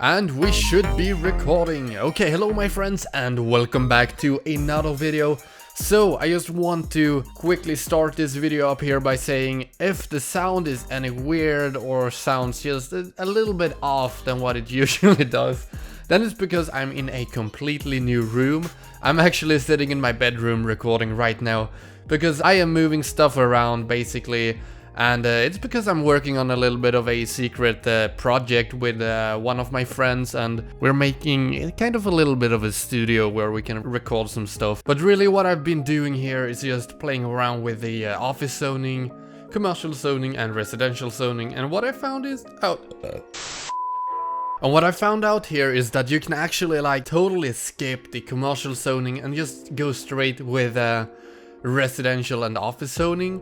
And we should be recording. Okay, hello my friends and welcome back to another video. So I just want to quickly start this video up here by saying if the sound is any weird or sounds just a little bit off than what it usually does, then it's because I'm in a completely new room. I'm actually sitting in my bedroom recording right now because I am moving stuff around basically. And it's because I'm working on a little bit of a secret project with one of my friends, and we're making kind of a little bit of a studio where we can record some stuff. But really what I've been doing here is just playing around with the office zoning, commercial zoning and residential zoning, and what I found is... And what I found out here is that you can actually like totally skip the commercial zoning and just go straight with residential and office zoning.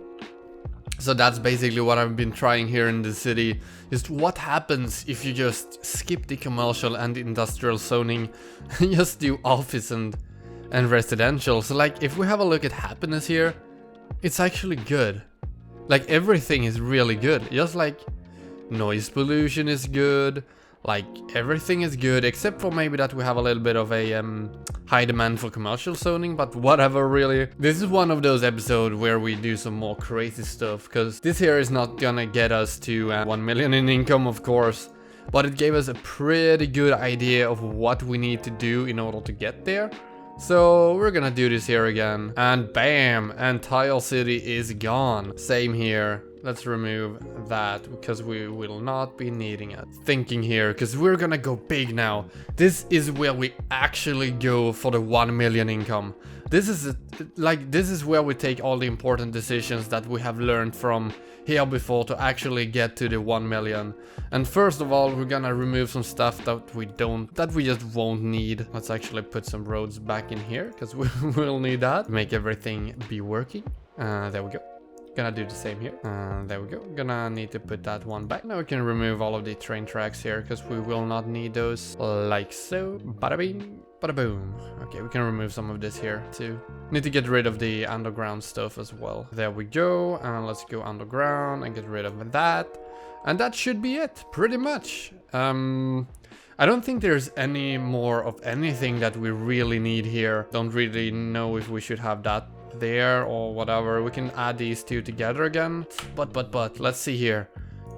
So that's basically what I've been trying here in the city. Just what happens if you just skip the commercial and industrial zoning and just do office and residential. So like if we have a look at happiness here, it's actually good. Like everything is really good. Just like noise pollution is good. Like everything is good except for maybe that we have a little bit of a high demand for commercial zoning, but whatever really. This is one of those episodes where we do some more crazy stuff, because this here is not gonna get us to 1 million in income of course, but it gave us a pretty good idea of what we need to do in order to get there. So we're gonna do this here again, and bam, entire city is gone. Same here. Let's remove that because we will not be needing it. Thinking here, because we're gonna go big now. This is where we actually go for the 1 million income. This is where we take all the important decisions that we have learned from here before to actually get to the 1 million. And first of all, we're gonna remove some stuff that we just won't need. Let's actually put some roads back in here because we will need that. Make everything be working. There we go. Gonna do the same here. There we go. Gonna need to put that one back. Now we can remove all of the train tracks here because we will not need those. Like so. Bada bing, bada boom. Okay, we can remove some of this here too. Need to get rid of the underground stuff as well. There we go. And let's go underground and get rid of that. And that should be it, pretty much. I don't think there's any more of anything that we really need here. Don't really know if we should have that there or whatever. We can add these two together again, but let's see here.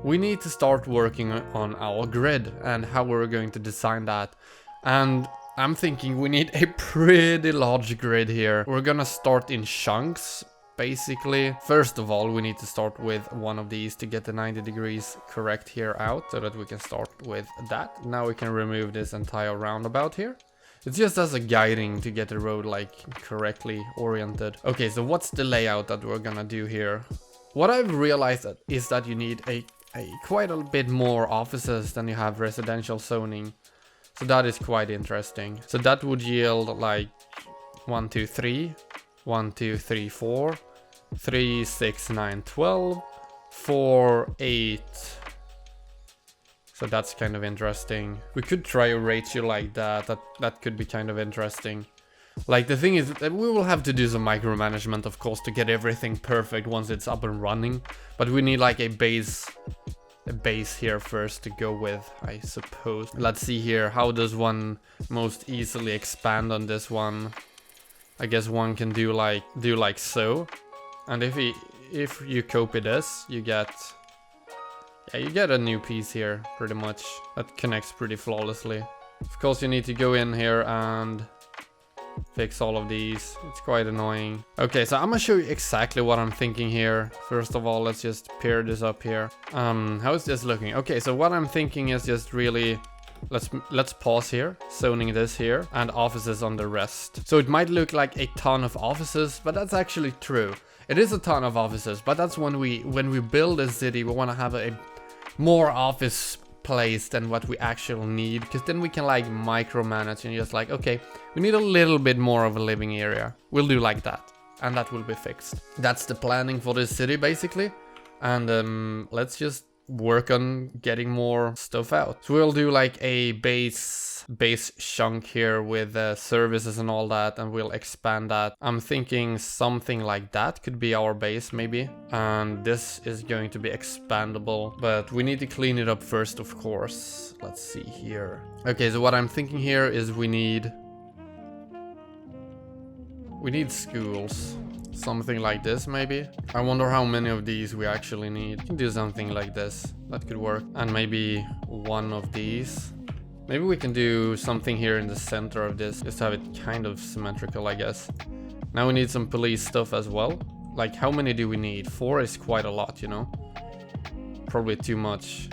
We need to start working on our grid and how we're going to design that, and I'm thinking we need a pretty large grid here. We're gonna start in chunks basically. First of all, we need to start with one of these to get the 90 degrees correct here out so that we can start with that. Now we can remove this entire roundabout here. It's just as a guiding to get the road like correctly oriented. Okay, so what's the layout that we're gonna do here? What I've realized is that you need a quite a bit more offices than you have residential zoning. So that is quite interesting. So that would yield like 1, 2, 3, 1, 2, 3, 4, 3, 6, 9, 12, 4, 8. So that's kind of interesting. We could try a ratio like that. That could be kind of interesting. Like the thing is that we will have to do some micromanagement of course to get everything perfect once it's up and running. But we need like a base here first to go with, I suppose. Let's see here. How does one most easily expand on this one? I guess one can do like so. And if you copy this, you get... Yeah, you get a new piece here, pretty much. That connects pretty flawlessly. Of course, you need to go in here and fix all of these. It's quite annoying. Okay, so I'm gonna show you exactly what I'm thinking here. First of all, let's just pair this up here. How is this looking? Okay, so what I'm thinking is just really... Let's pause here, zoning this here, and offices on the rest. So it might look like a ton of offices, but that's actually true. It is a ton of offices, but that's when we build a city, we want to have a more office place than what we actually need, because then we can like micromanage and just like, okay, we need a little bit more of a living area. We'll do like that, and that will be fixed. That's the planning for this city basically, and let's just work on getting more stuff out. So we'll do like a base chunk here with services and all that, and we'll expand that. I'm thinking something like that could be our base maybe, and this is going to be expandable, but we need to clean it up first, of course. Let's see here. Okay, so what I'm thinking here is we need schools. Something like this, maybe. I wonder how many of these we actually need. We can do something like this. That could work. And maybe one of these. Maybe we can do something here in the center of this. Just have it kind of symmetrical, I guess. Now we need some police stuff as well. Like, how many do we need? 4 is quite a lot, you know? Probably too much.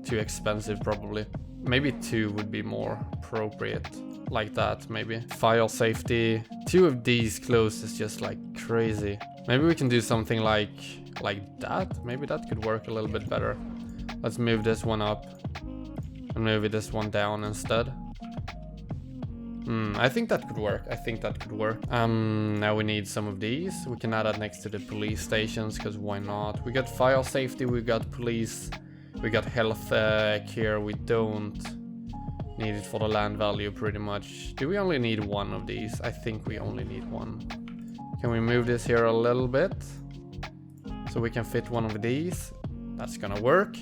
Too expensive, probably. Maybe 2 would be more appropriate. Like that, maybe. File safety. 2 of these close is just like crazy. Maybe we can do something like that. Maybe that could work a little bit better. Let's move this one up and maybe this one down instead. I think that could work. Now we need some of these. We can add that next to the police stations, because why not? We got file safety, we got police, we got health care. We don't need it for the land value pretty much. Do we only need 1 of these? I think we only need 1. Can we move this here a little bit so we can fit 1 of these? That's gonna work.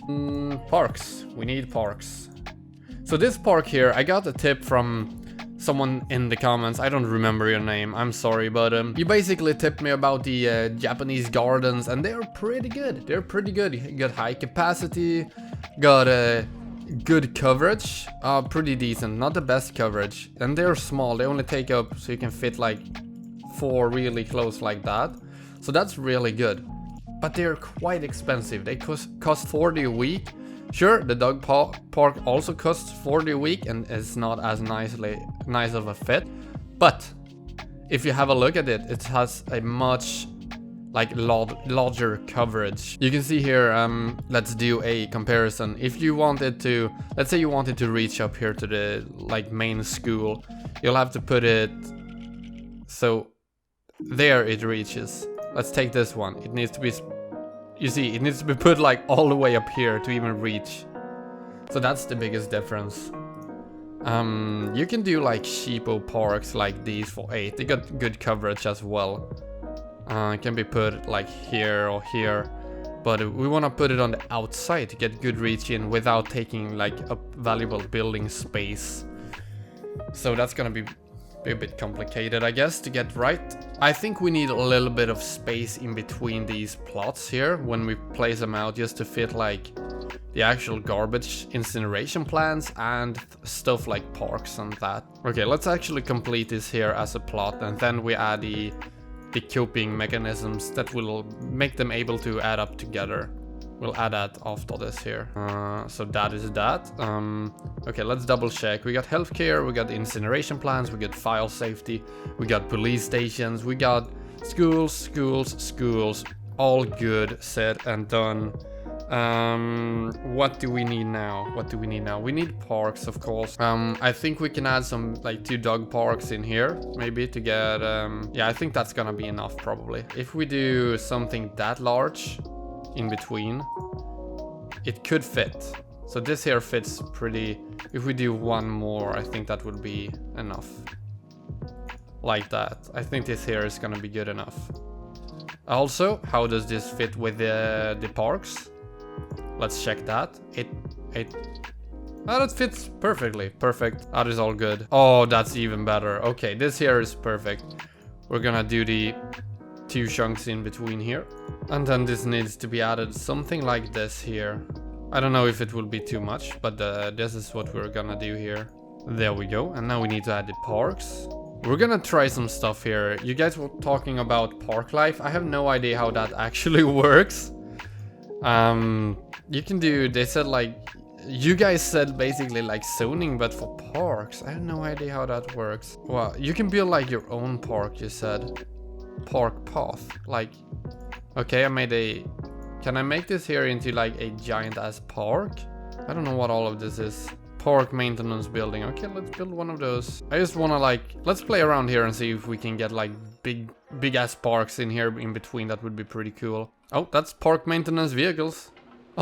Parks. We need parks. So this park here, I got a tip from someone in the comments. I don't remember your name, I'm sorry, but you basically tipped me about the Japanese gardens, and they're pretty good. You got high capacity, got good coverage, pretty decent, not the best coverage, and they're small. They only take up so you can fit like 4 really close like that, so that's really good. But they're quite expensive. They cost 40 a week. Sure, the dog park also costs 40 a week and is not as nice of a fit, but if you have a look at it, it has a much like larger coverage. You can see here, let's do a comparison. If you wanted to, let's say you wanted to reach up here to the like main school, you'll have to put it so there it reaches. Let's take this one. It needs to be, you see, it needs to be put like all the way up here to even reach. So that's the biggest difference. You can do like cheapo parks like these for 8. They got good coverage as well. It can be put like here or here, but we want to put it on the outside to get good reach in without taking like up valuable building space. So that's gonna be a bit complicated, I guess, to get right. I think we need a little bit of space in between these plots here when we place them out, just to fit like the actual garbage incineration plants and stuff like parks and that. Okay, let's actually complete this here as a plot, and then we add the coping mechanisms that will make them able to add up together. We'll add that after this here. So that is that. Okay, let's double check. We got healthcare, we got incineration plants, we got file safety, we got police stations, we got schools. All good, said and done. What do we need now? We need parks, of course. I think we can add some like 2 dog parks in here, maybe to get, yeah, I think that's gonna be enough probably. If we do something that large in between, it could fit. So this here fits pretty. If we do 1 more, I think that would be enough. Like that. I think this here is gonna be good enough. Also, how does this fit with the parks? Let's check that. That fits perfectly. Perfect. That is all good. Oh, that's even better. Okay, this here is perfect. We're gonna do the 2 chunks in between here. And then this needs to be added something like this here. I don't know if it will be too much, but this is what we're gonna do here. There we go. And now we need to add the parks. We're gonna try some stuff here. You guys were talking about park life. I have no idea how that actually works. You can do, they said like, you guys said basically like zoning, but for parks. I have no idea how that works. Well, you can build like your own park, you said. Park path. Like, okay, can I make this here into like a giant ass park? I don't know what all of this is. Park maintenance building. Okay, let's build one of those. I just wanna like, let's play around here and see if we can get like big ass parks in here in between. That would be pretty cool. Oh, that's park maintenance vehicles.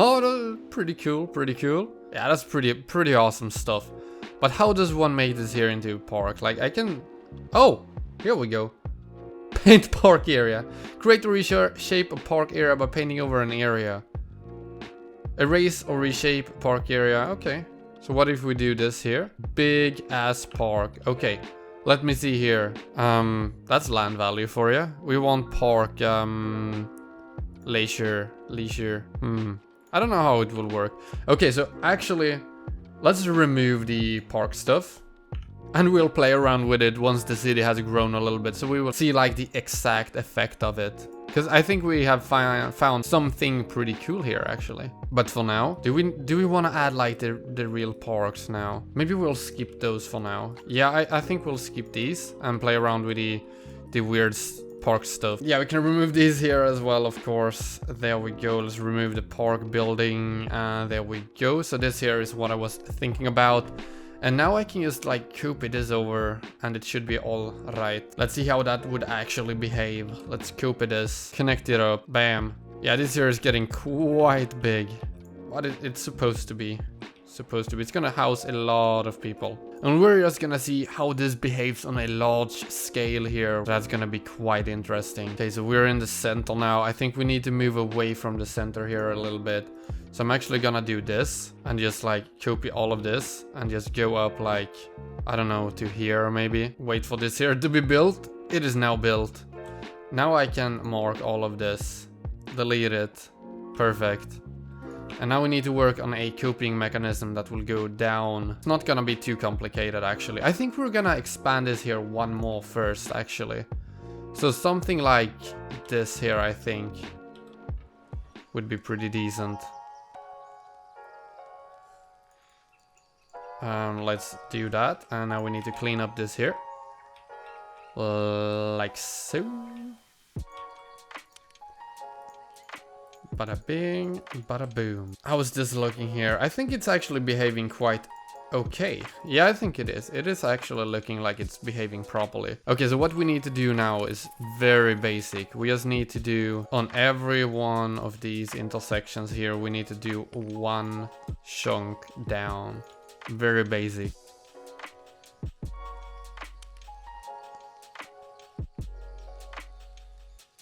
Oh, pretty cool, pretty cool. Yeah, that's pretty awesome stuff. But how does one make this here into a park? Like, I can... Oh, here we go. Paint park area. Create or reshape a park area by painting over an area. Erase or reshape park area. Okay. So what if we do this here? Big ass park. Okay. Let me see here. That's land value for you. We want park, leisure. I don't know how it will work. Okay, so actually, let's remove the park stuff. And we'll play around with it once the city has grown a little bit. So we will see like the exact effect of it. Because I think we have found something pretty cool here actually. But for now, do we want to add like the real parks now? Maybe we'll skip those for now. Yeah, I think we'll skip these and play around with the weird park stuff. Yeah, we can remove these here as well, of course. There we go. Let's remove the park building. There we go. So this here is what I was thinking about. And now I can just like copy this over and it should be all right. Let's see how that would actually behave. Let's copy this, connect it up, bam. Yeah, this here is getting quite big. What it's supposed to be. It's gonna house a lot of people. And we're just gonna see how this behaves on a large scale here. That's gonna be quite interesting. Okay, so we're in the center now. I think we need to move away from the center here a little bit. So I'm actually gonna do this and just like copy all of this and just go up like, I don't know, to here maybe. Wait for this here to be built. It is now built. Now I can mark all of this, delete it. Perfect. And now we need to work on a copying mechanism that will go down. It's not gonna be too complicated actually. I think we're gonna expand this here one more first actually. So something like this here I think would be pretty decent. Let's do that. And now we need to clean up this here. Like so. Bada bing, bada boom. How is this looking here? I think it's actually behaving quite okay. Yeah, I think it is. It is actually looking like it's behaving properly. Okay, so what we need to do now is very basic. We just need to do on every one of these intersections here, we need to do one chunk down. Very basic.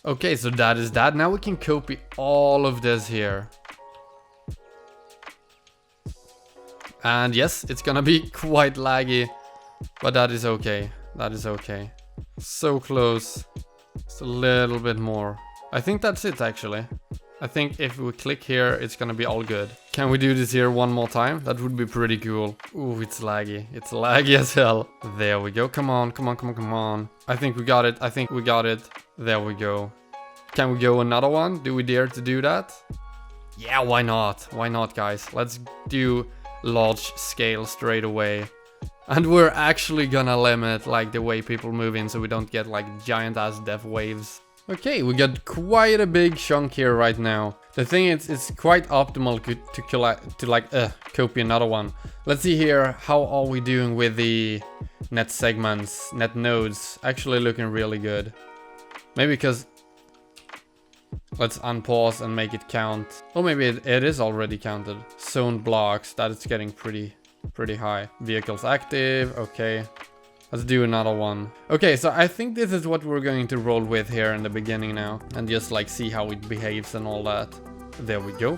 Okay, so that is that. Now we can copy all of this here. And yes, it's gonna be quite laggy, but that is okay. That is okay. So close. Just a little bit more. I think that's it actually. I think if we click here, it's gonna be all good. Can we do this here one more time? That would be pretty cool. Ooh, it's laggy. It's laggy as hell. There we go. Come on, come on, come on, come on. I think we got it. I think we got it. There we go. Can we go another one? Do we dare to do that? Yeah, why not? Why not, guys? Let's do large scale straight away. And we're actually gonna limit like the way people move in so we don't get like giant ass death waves. Okay, we got quite a big chunk here right now. The thing is, it's quite optimal to copy another one. Let's see here, how are we doing with the net segments, net nodes? Actually looking really good. Maybe because... Let's unpause and make it count. Or maybe it is already counted. Zone blocks, that is getting pretty high. Vehicles active, okay. Let's do another one. Okay, so I think this is what we're going to roll with here in the beginning now. And just like see how it behaves and all that. There we go.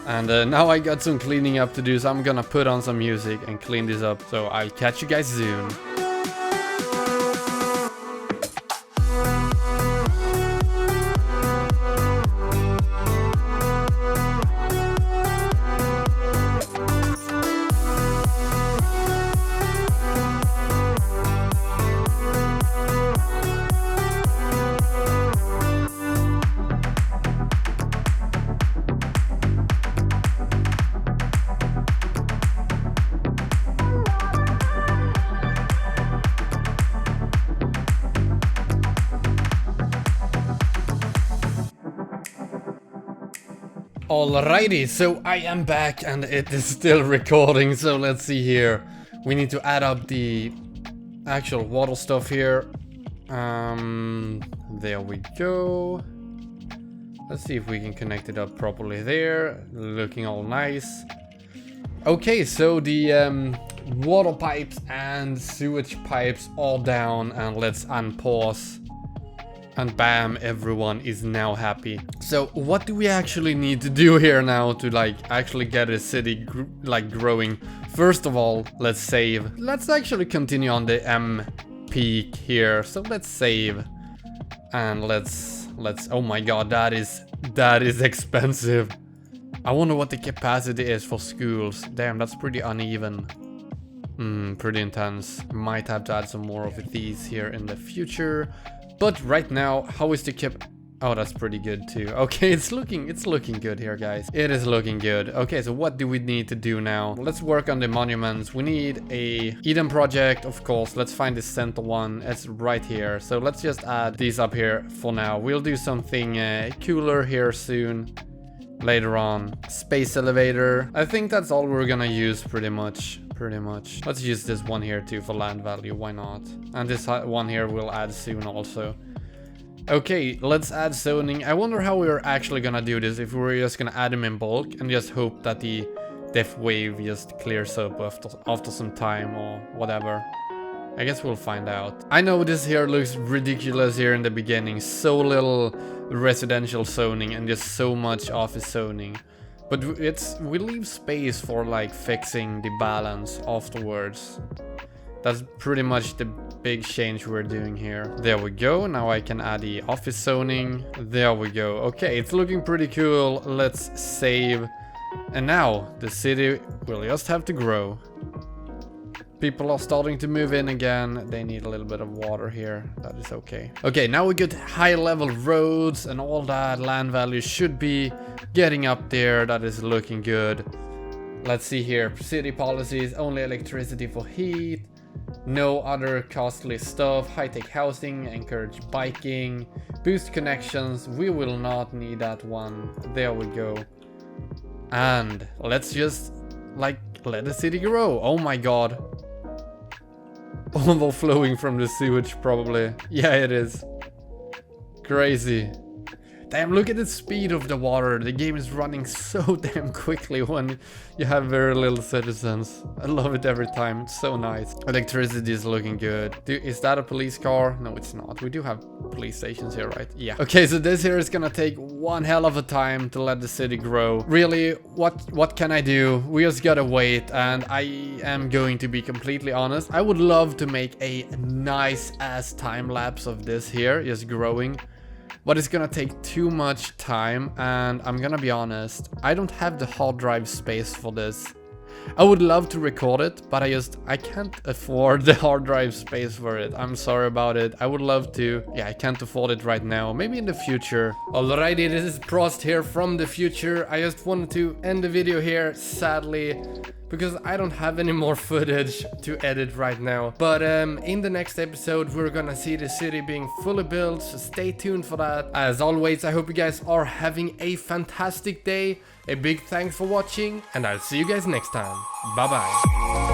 And now I got some cleaning up to do, so I'm gonna put on some music and clean this up. So I'll catch you guys soon. Alrighty, so I am back and it is still recording, so let's see here. We need to add up the actual water stuff here. There we go. Let's see if we can connect it up properly there. Looking all nice. Okay, so the water pipes and sewage pipes all down, and let's unpause. And bam, everyone is now happy. So what do we actually need to do here now to like actually get a city growing? First of all, let's save. Let's actually continue on the M peak here. So let's save. And let's oh my god, that is expensive. I wonder what the capacity is for schools. Damn, that's pretty uneven. Pretty intense. Might have to add some more of these here in the future. But right now, how is the cap? Oh, that's pretty good too. Okay, it's looking good here, guys. It is looking good. Okay, so what do we need to do now? Let's work on the monuments. We need a Eden project, of course. Let's find the center one. It's right here. So let's just add these up here for now. We'll do something cooler here soon. Later on. Space elevator. I think that's all we're gonna use pretty much. Let's use this one here too for land value, why not? And this one here we'll add soon also. Okay, let's add zoning. I wonder how we're actually gonna do this, if we're just gonna add them in bulk and just hope that the death wave just clears up after some time or whatever. I guess we'll find out. I know this here looks ridiculous here in the beginning, so little residential zoning and just so much office zoning. But we leave space for like fixing the balance afterwards. That's pretty much the big change we're doing here. There we go. Now I can add the office zoning. There we go. Okay, it's looking pretty cool. Let's save. And now the city will just have to grow. People are starting to move in again. They need a little bit of water here. That is okay. Okay, now we get high level roads and all that. Land value should be getting up there. That is looking good. Let's see here. City policies, only electricity for heat. No other costly stuff. High-tech housing, encourage biking. Boost connections. We will not need that one. There we go. And let's just like let the city grow. Oh my god. Overflowing from the sewage probably. Yeah, it is. Crazy. Damn, look at the speed of the water. The game is running so damn quickly when you have very little citizens. I love it every time. It's so nice. Electricity is looking good. Is that a police car? No, it's not. We do have police stations here, right? Yeah. Okay, so this here is gonna take one hell of a time to let the city grow. Really, what can I do? We just gotta wait, and I am going to be completely honest. I would love to make a nice ass time lapse of this here, just growing. But it's gonna take too much time, and I'm gonna be honest, I don't have the hard drive space for this. I would love to record it, but I can't afford the hard drive space for it. I'm sorry about it. I would love to. Yeah, I can't afford it right now. Maybe in the future. Alrighty, this is Prost here from the future. I just wanted to end the video here, sadly, because I don't have any more footage to edit right now. But in the next episode, we're gonna see the city being fully built, so stay tuned for that. As always, I hope you guys are having a fantastic day. A big thanks for watching, and I'll see you guys next time. Bye bye.